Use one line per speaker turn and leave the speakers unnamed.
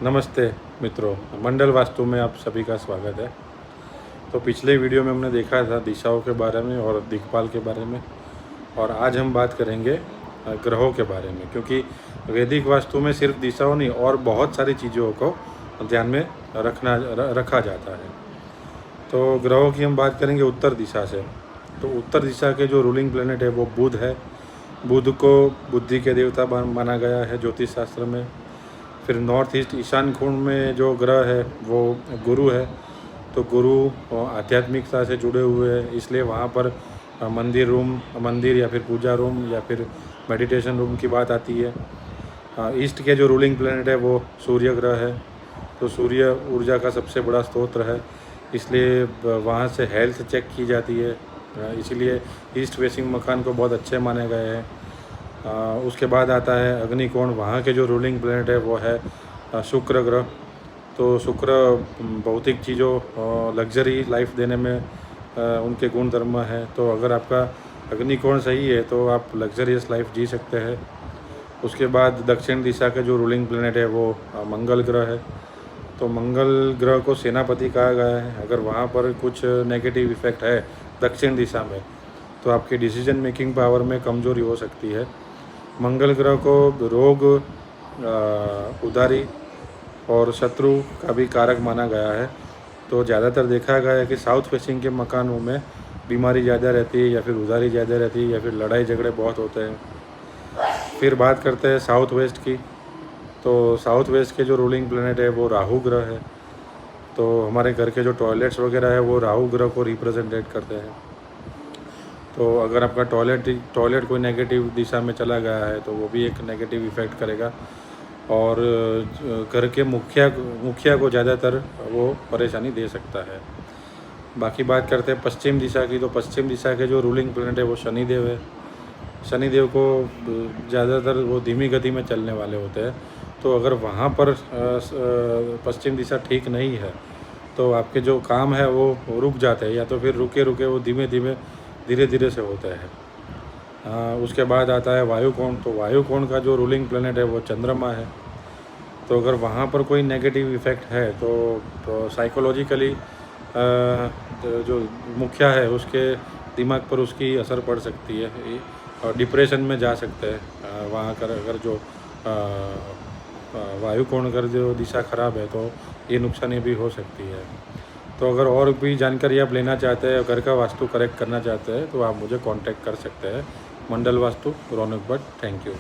नमस्ते मित्रों, मंडल वास्तु में आप सभी का स्वागत है। तो पिछले वीडियो में हमने देखा था दिशाओं के बारे में और दिक्पाल के बारे में, और आज हम बात करेंगे ग्रहों के बारे में, क्योंकि वैदिक वास्तु में सिर्फ दिशाओं नहीं और बहुत सारी चीज़ों को ध्यान में रखा जाता है। तो ग्रहों की हम बात करेंगे उत्तर दिशा से। तो उत्तर दिशा के जो रूलिंग प्लेनेट है वो बुध है। बुध को बुद्धि के देवता माना गया है ज्योतिष शास्त्र में। फिर नॉर्थ ईस्ट ईशान कोण में जो ग्रह है वो गुरु है। तो गुरु आध्यात्मिकता से जुड़े हुए हैं, इसलिए वहाँ पर मंदिर या फिर पूजा रूम या फिर मेडिटेशन रूम की बात आती है। ईस्ट के जो रूलिंग प्लेनेट है वो सूर्य ग्रह है। तो सूर्य ऊर्जा का सबसे बड़ा स्रोत है, इसलिए वहाँ से हेल्थ चेक की जाती है, इसीलिए ईस्ट फेसिंग मकान को बहुत अच्छे माने गए हैं। उसके बाद आता है अग्निकोण। वहाँ के जो रूलिंग प्लेनेट है वो है शुक्र ग्रह। तो शुक्र भौतिक चीज़ों लग्जरी लाइफ देने में उनके गुण धर्म है। तो अगर आपका अग्निकोण सही है तो आप लग्जरियस लाइफ जी सकते हैं। उसके बाद दक्षिण दिशा के जो रूलिंग प्लेनेट है वो मंगल ग्रह है। तो मंगल ग्रह को सेनापति कहा गया है। अगर वहाँ पर कुछ नेगेटिव इफ़ेक्ट है दक्षिण दिशा में तो आपकी डिसीजन मेकिंग पावर में कमज़ोरी हो सकती है। मंगल ग्रह को रोग, उदारी और शत्रु का भी कारक माना गया है। तो ज़्यादातर देखा गया है कि साउथ फेसिंग के मकानों में बीमारी ज़्यादा रहती है, या फिर उदारी ज़्यादा रहती है, या फिर लड़ाई झगड़े बहुत होते हैं। फिर बात करते हैं साउथ वेस्ट की। तो साउथ वेस्ट के जो रूलिंग प्लेनेट है वो राहु ग्रह है। तो हमारे घर के जो टॉयलेट्स वगैरह है वो राहु ग्रह को रिप्रेजेंटेट करते हैं। तो अगर आपका टॉयलेट कोई नेगेटिव दिशा में चला गया है तो वो भी एक नेगेटिव इफ़ेक्ट करेगा, और घर के मुखिया को ज़्यादातर वो परेशानी दे सकता है। बाकी बात करते हैं पश्चिम दिशा की। तो पश्चिम दिशा के जो रूलिंग प्लेनेट है वो शनिदेव है। शनिदेव को ज़्यादातर वो धीमी गति में चलने वाले होते हैं। तो अगर वहाँ पर पश्चिम दिशा ठीक नहीं है तो आपके जो काम है वो रुक जाते हैं, या तो फिर रुके वो धीरे धीरे से होता है। उसके बाद आता है वायुकोण। तो वायुकोण का जो रूलिंग प्लेनेट है वो चंद्रमा है। तो अगर वहाँ पर कोई नेगेटिव इफ़ेक्ट है तो साइकोलॉजिकली जो मुखिया है उसके दिमाग पर उसकी असर पड़ सकती है, और डिप्रेशन में जा सकते हैं। वहाँ कर अगर जो वायुकोण कर जो दिशा ख़राब है तो ये नुकसानी भी हो सकती है। तो अगर और भी जानकारी आप लेना चाहते हैं, घर का वास्तु करेक्ट करना चाहते हैं, तो आप मुझे कांटेक्ट कर सकते हैं। मंडल वास्तु, रौनक भट्ट। Thank you.